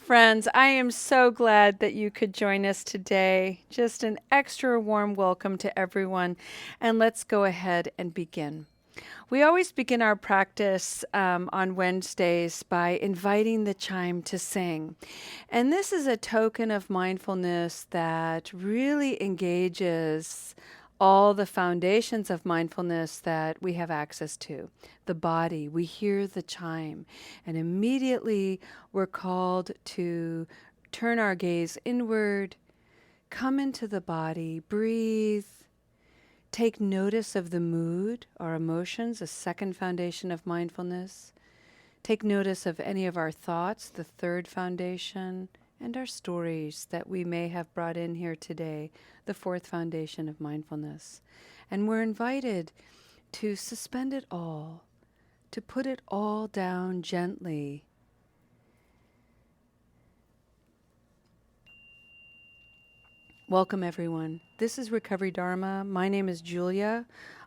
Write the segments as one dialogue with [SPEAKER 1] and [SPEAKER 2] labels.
[SPEAKER 1] Friends, I am so glad that you could join us today. Just an extra warm welcome to everyone. And let's go ahead and begin. We always begin our practice on Wednesdays by inviting the chime to sing. And this is a token of mindfulness that really engages all the foundations of mindfulness that we have access to. The body, we hear the chime, and immediately we're called to turn our gaze inward, come into the body, breathe. Take notice of the mood, our emotions, a second foundation of mindfulness. Take notice of any of our thoughts, the third foundation, and our stories that we may have brought in here today, the fourth foundation of mindfulness. And we're invited to suspend it all, to put it all down gently. Welcome, everyone. This is Recovery Dharma. My name is Julia.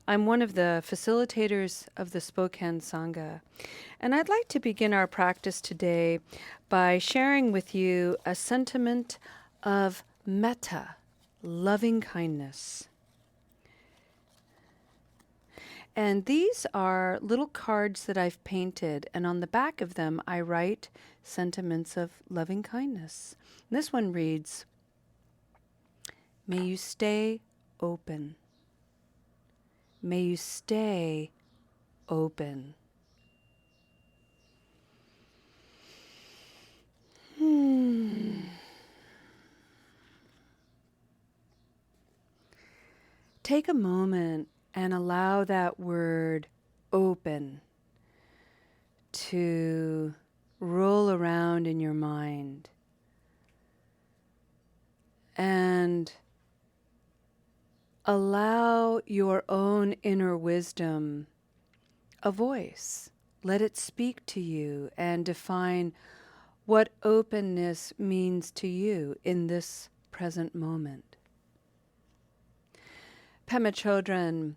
[SPEAKER 1] I'm one of the facilitators of the Spokane Sangha. And I'd like to begin our practice today by sharing with you a sentiment of metta, loving kindness. And these are little cards that I've painted, and on the back of them I write sentiments of loving kindness. And this one reads, "May you stay open. May you stay open." Take a moment and allow that word open to roll around in your mind. And allow your own inner wisdom a voice. Let it speak to you and define what openness means to you in this present moment. Pema Chodron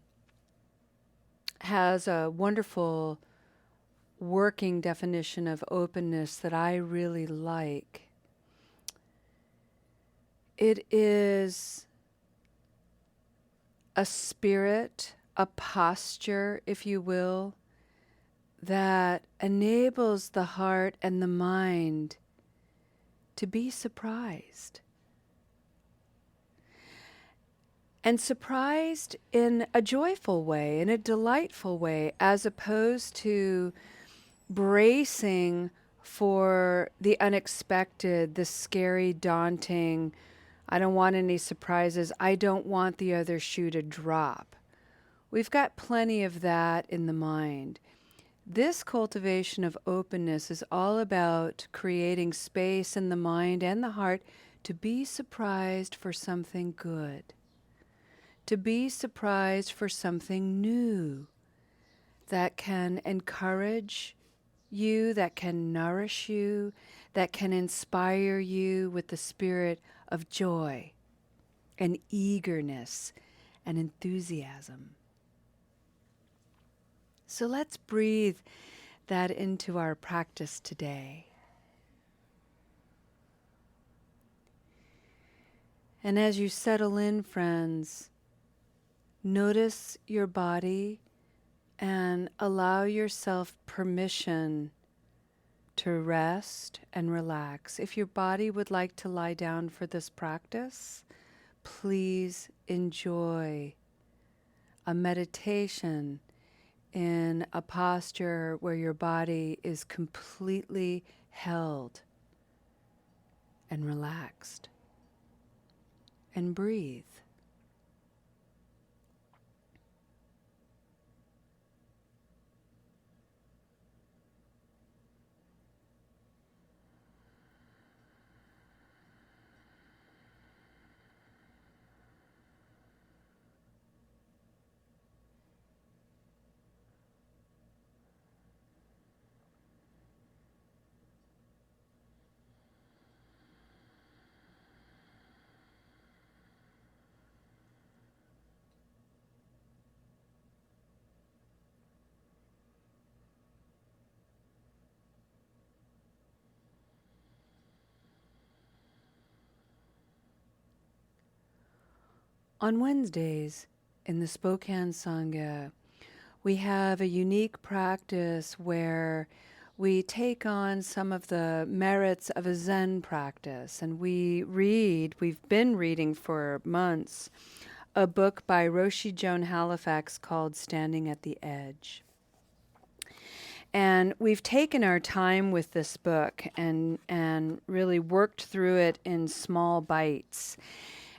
[SPEAKER 1] has a wonderful working definition of openness that I really like. It is a spirit, a posture, if you will, that enables the heart and the mind to be surprised. And surprised in a joyful way, in a delightful way, as opposed to bracing for the unexpected, the scary, daunting, I don't want any surprises, I don't want the other shoe to drop. We've got plenty of that in the mind. This cultivation of openness is all about creating space in the mind and the heart to be surprised for something good, to be surprised for something new that can encourage you, that can nourish you, that can inspire you with the spirit of joy and eagerness and enthusiasm. So let's breathe that into our practice today. And as you settle in, friends, notice your body and allow yourself permission to rest and relax. If your body would like to lie down for this practice, please enjoy a meditation in a posture where your body is completely held and relaxed. And breathe. On Wednesdays in the Spokane Sangha, we have a unique practice where we take on some of the merits of a Zen practice, and we've been reading for months, a book by Roshi Joan Halifax called Standing at the Edge. And we've taken our time with this book and really worked through it in small bites.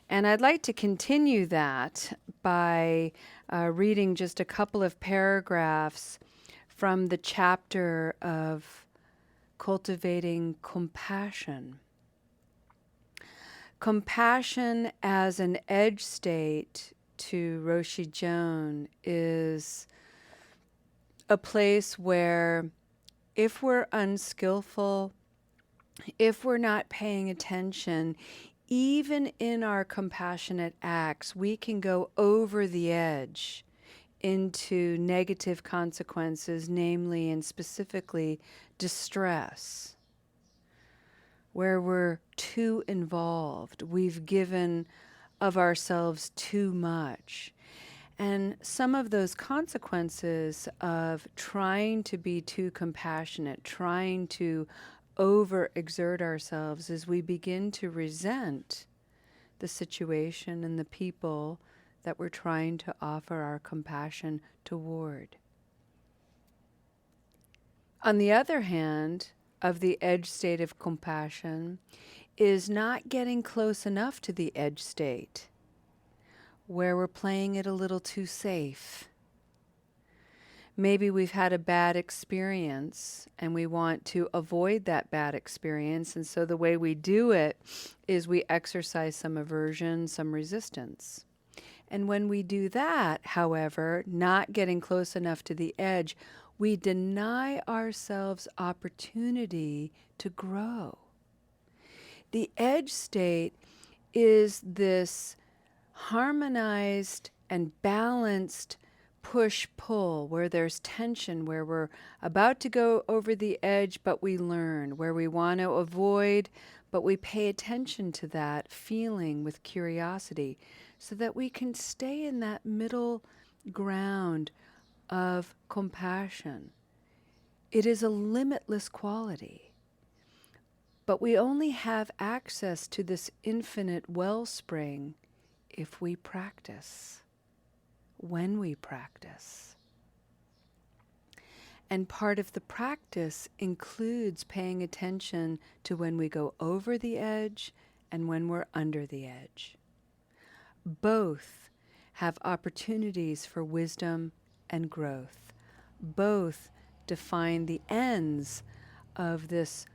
[SPEAKER 1] And I'd like to continue that by reading just a couple of paragraphs from the chapter of cultivating compassion. Compassion as an edge state to Roshi Joan is a place where if we're unskillful, if we're not paying attention, even in our compassionate acts, we can go over the edge into negative consequences, namely and specifically distress, where we're too involved. We've given of ourselves too much. And some of those consequences of trying to be too compassionate, trying to overexert ourselves, is we begin to resent the situation and the people that we're trying to offer our compassion toward. On the other hand, of the edge state of compassion is not getting close enough to the edge state, where we're playing it a little too safe. Maybe we've had a bad experience and we want to avoid that bad experience, and so the way we do it is we exercise some aversion, some resistance. And when we do that, however, not getting close enough to the edge, we deny ourselves opportunity to grow. The edge state is this harmonized and balanced push-pull, where there's tension, where we're about to go over the edge, but we learn, where we want to avoid, but we pay attention to that feeling with curiosity so that we can stay in that middle ground of compassion. It is a limitless quality, but we only have access to this infinite wellspring if we practice, when we practice. And part of the practice includes paying attention to when we go over the edge and when we're under the edge. Both have opportunities for wisdom and growth. Both define the ends of this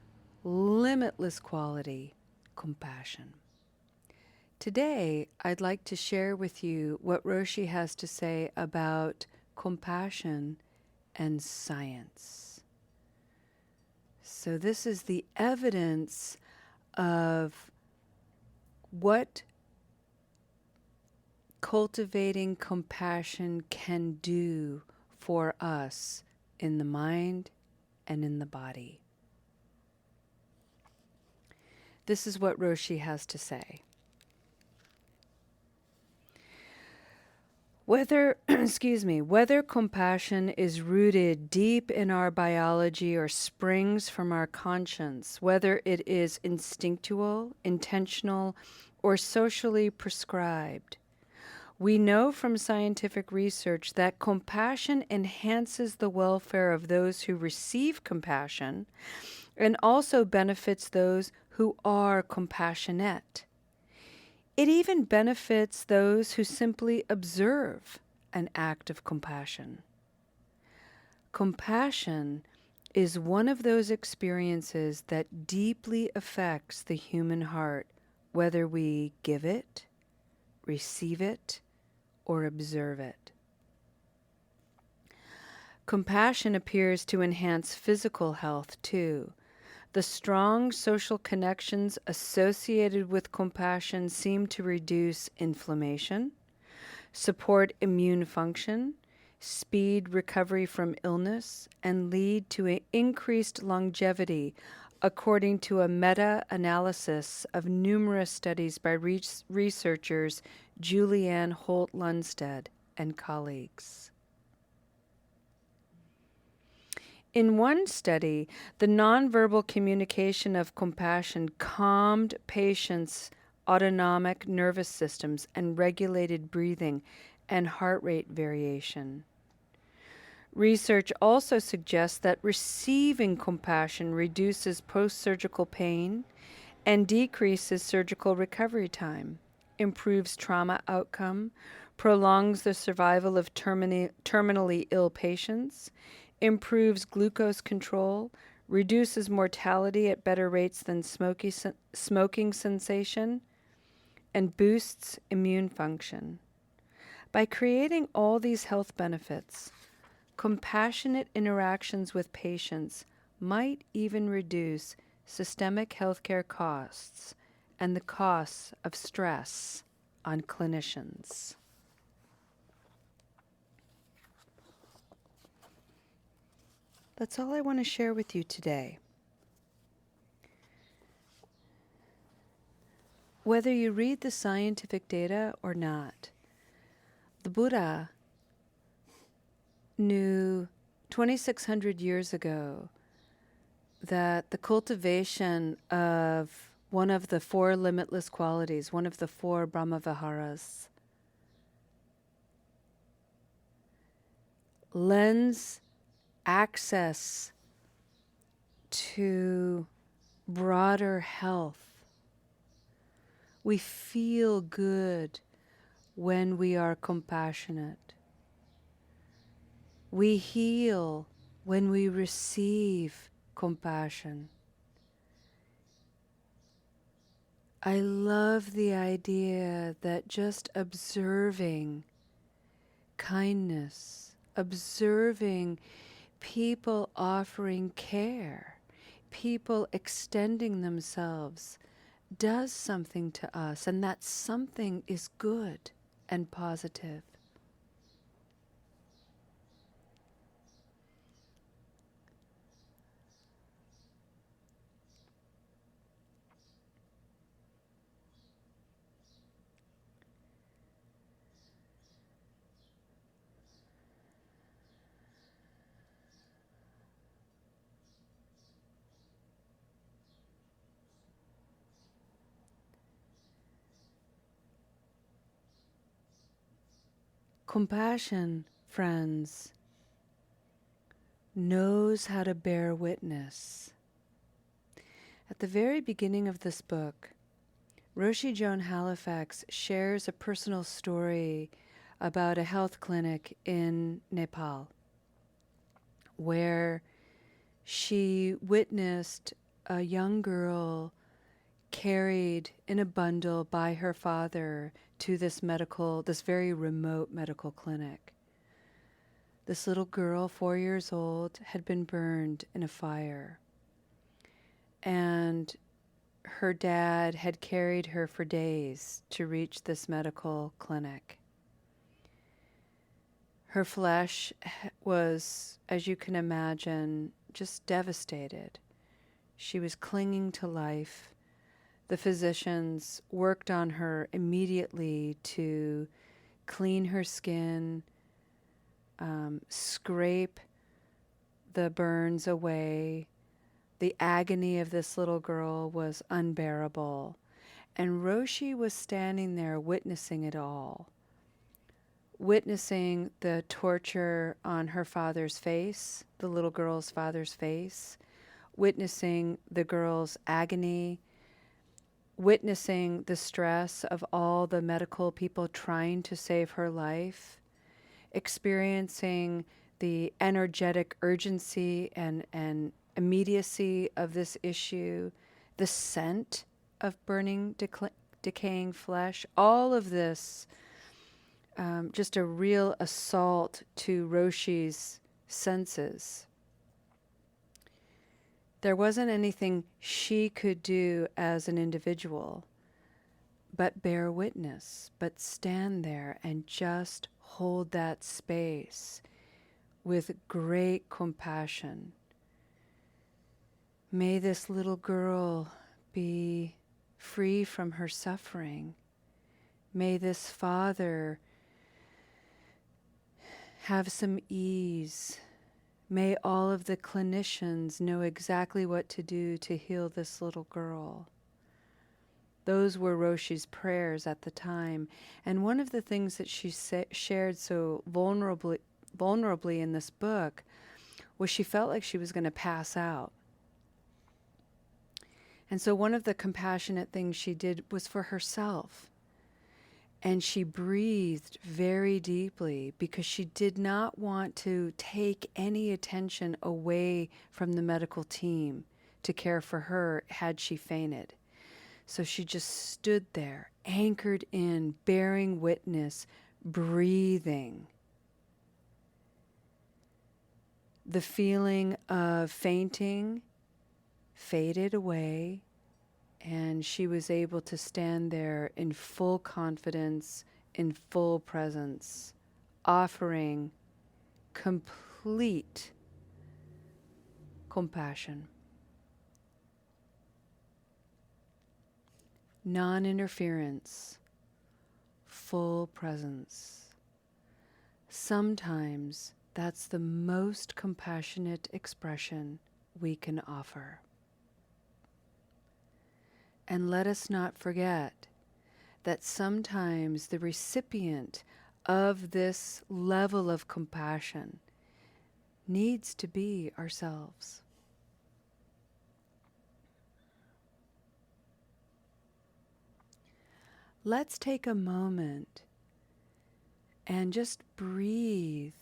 [SPEAKER 1] limitless quality, compassion. Today, I'd like to share with you what Roshi has to say about compassion and science. So this is the evidence of what cultivating compassion can do for us in the mind and in the body. This is what Roshi has to say. Whether compassion is rooted deep in our biology or springs from our conscience, whether it is instinctual, intentional, or socially prescribed, we know from scientific research that compassion enhances the welfare of those who receive compassion and also benefits those who are compassionate. It even benefits those who simply observe an act of compassion. Compassion is one of those experiences that deeply affects the human heart, whether we give it, receive it, or observe it. Compassion appears to enhance physical health too. The strong social connections associated with compassion seem to reduce inflammation, support immune function, speed recovery from illness, and lead to an increased longevity according to a meta-analysis of numerous studies by researchers Julianne Holt-Lunstead and colleagues. In one study, the nonverbal communication of compassion calmed patients' autonomic nervous systems and regulated breathing and heart rate variation. Research also suggests that receiving compassion reduces post-surgical pain and decreases surgical recovery time, improves trauma outcome, prolongs the survival of terminally ill patients, improves glucose control, reduces mortality at better rates than smoking cessation, and boosts immune function. By creating all these health benefits, compassionate interactions with patients might even reduce systemic healthcare costs and the costs of stress on clinicians. That's all I want to share with you today. Whether you read the scientific data or not, the Buddha knew 2,600 years ago that the cultivation of one of the four limitless qualities, one of the four Brahmaviharas, lends access to broader health. We feel good when we are compassionate. We heal when we receive compassion. I love the idea that just observing kindness, observing people offering care, people extending themselves, does something to us, and that something is good and positive. Compassion, friends, knows how to bear witness. At the very beginning of this book, Roshi Joan Halifax shares a personal story about a health clinic in Nepal where she witnessed a young girl carried in a bundle by her father to this very remote medical clinic. This little girl, 4 years old, had been burned in a fire. And her dad had carried her for days to reach this medical clinic. Her flesh was, as you can imagine, just devastated. She was clinging to life. The physicians worked on her immediately to clean her skin, scrape the burns away. The agony of this little girl was unbearable. And Roshi was standing there witnessing it all, witnessing the torture on her father's face, the little girl's father's face, witnessing the girl's agony, witnessing the stress of all the medical people trying to save her life, experiencing the energetic urgency and immediacy of this issue, the scent of burning, decaying flesh, all of this, just a real assault to Roshi's senses. There wasn't anything she could do as an individual but bear witness, but stand there and just hold that space with great compassion. May this little girl be free from her suffering. May this father have some ease. May all of the clinicians know exactly what to do to heal this little girl. Those were Roshi's prayers at the time. And one of the things that she shared so vulnerably in this book was she felt like she was going to pass out. And so one of the compassionate things she did was for herself. And she breathed very deeply because she did not want to take any attention away from the medical team to care for her had she fainted. So she just stood there, anchored in, bearing witness, breathing. The feeling of fainting faded away, and she was able to stand there in full confidence, in full presence, offering complete compassion, non-interference, full presence. Sometimes that's the most compassionate expression we can offer. And let us not forget that sometimes the recipient of this level of compassion needs to be ourselves. Let's take a moment and just breathe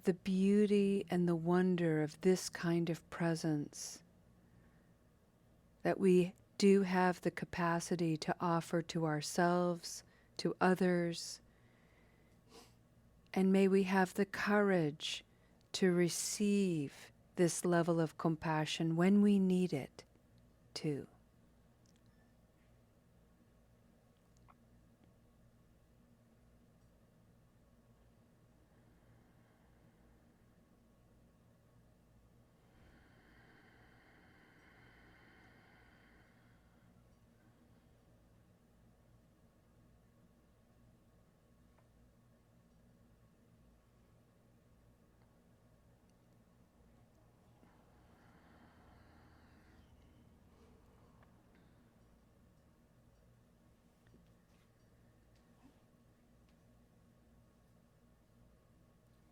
[SPEAKER 1] the beauty and the wonder of this kind of presence that we do have the capacity to offer to ourselves, to others, and may we have the courage to receive this level of compassion when we need it too.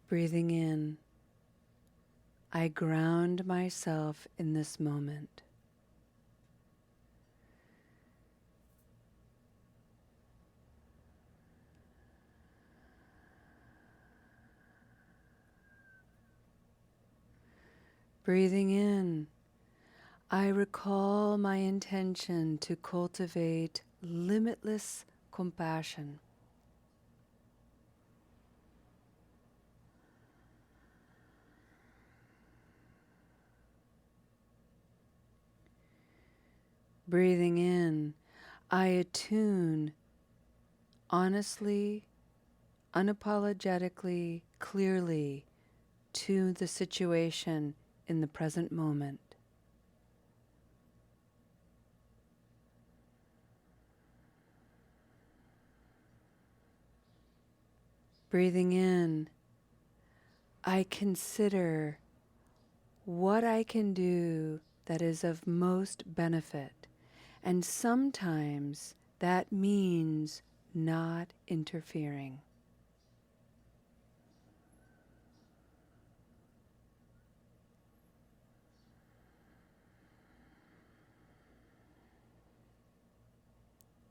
[SPEAKER 1] Breathing in, I ground myself in this moment. Breathing in, I recall my intention to cultivate limitless compassion. Breathing in, I attune honestly, unapologetically, clearly to the situation in the present moment. Breathing in, I consider what I can do that is of most benefit. And sometimes that means not interfering.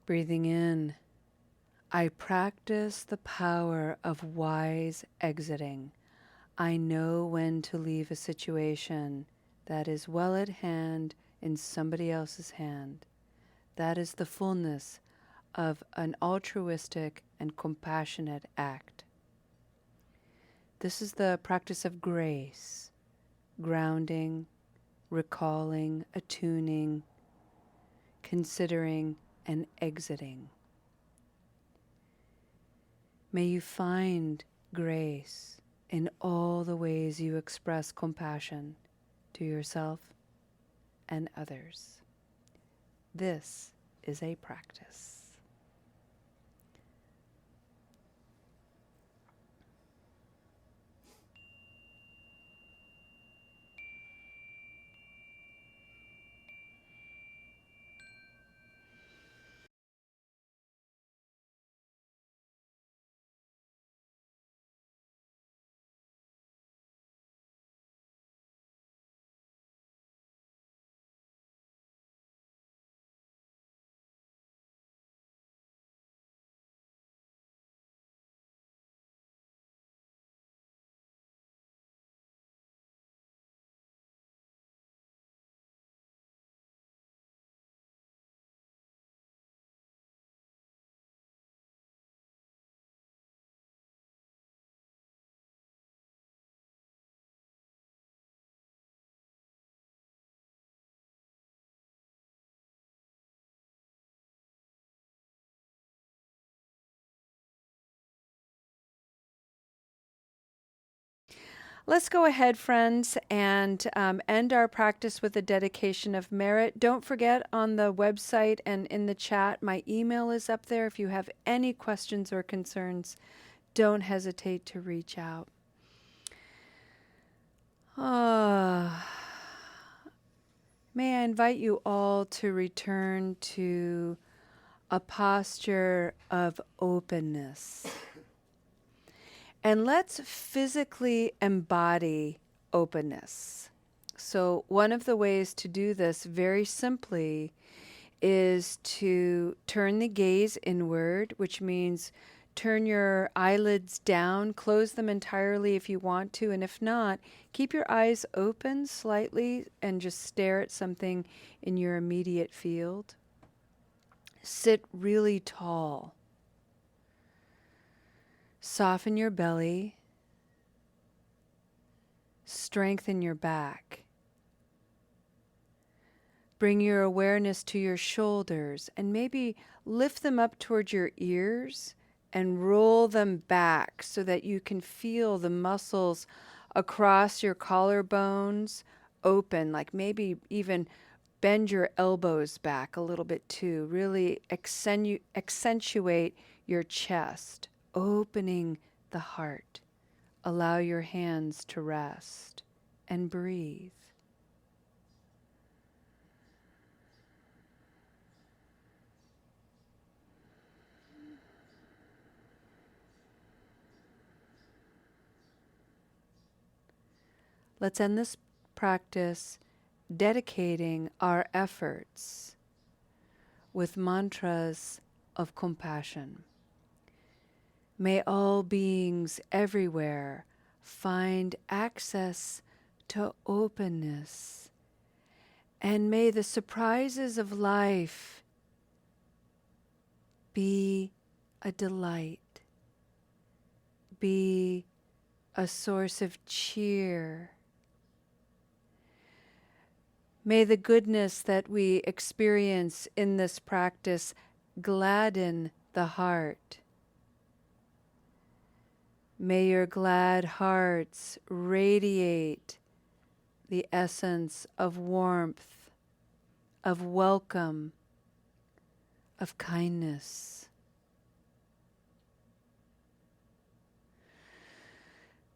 [SPEAKER 1] Breathing in, I practice the power of wise exiting. I know when to leave a situation that is well at hand in somebody else's hand. That is the fullness of an altruistic and compassionate act. This is the practice of grace, grounding, recalling, attuning, considering, and exiting. May you find grace in all the ways you express compassion to yourself and others. This is a practice. Let's go ahead, friends, and end our practice with a dedication of merit. Don't forget, on the website and in the chat, my email is up there. If you have any questions or concerns, don't hesitate to reach out. May I invite you all to return to a posture of openness. And let's physically embody openness. So, one of the ways to do this very simply is to turn the gaze inward, which means turn your eyelids down, close them entirely if you want to, and if not, keep your eyes open slightly and just stare at something in your immediate field. Sit really tall. Soften your belly. Strengthen your back. Bring your awareness to your shoulders and maybe lift them up towards your ears and roll them back so that you can feel the muscles across your collarbones open, like maybe even bend your elbows back a little bit too. Really accentuate your chest, opening the heart. Allow your hands to rest and breathe. Let's end this practice dedicating our efforts with mantras of compassion. May all beings everywhere find access to openness, and may the surprises of life be a delight, be a source of cheer. May the goodness that we experience in this practice gladden the heart. May your glad hearts radiate the essence of warmth, of welcome, of kindness.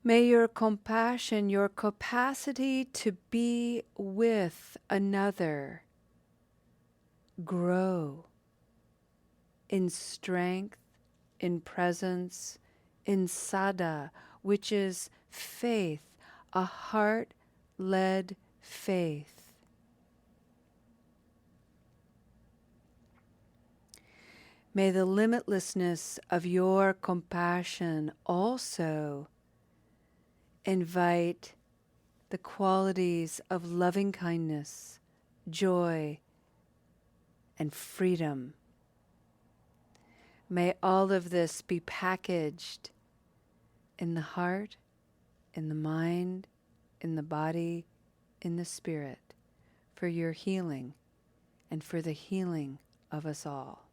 [SPEAKER 1] May your compassion, your capacity to be with another, grow in strength, in presence, in sada, which is faith, a heart-led faith. May the limitlessness of your compassion also invite the qualities of loving kindness, joy, and freedom. May all of this be packaged in the heart, in the mind, in the body, in the spirit, for your healing and for the healing of us all.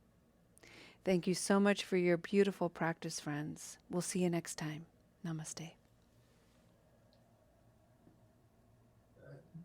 [SPEAKER 1] Thank you so much for your beautiful practice, friends. We'll see you next time. Namaste.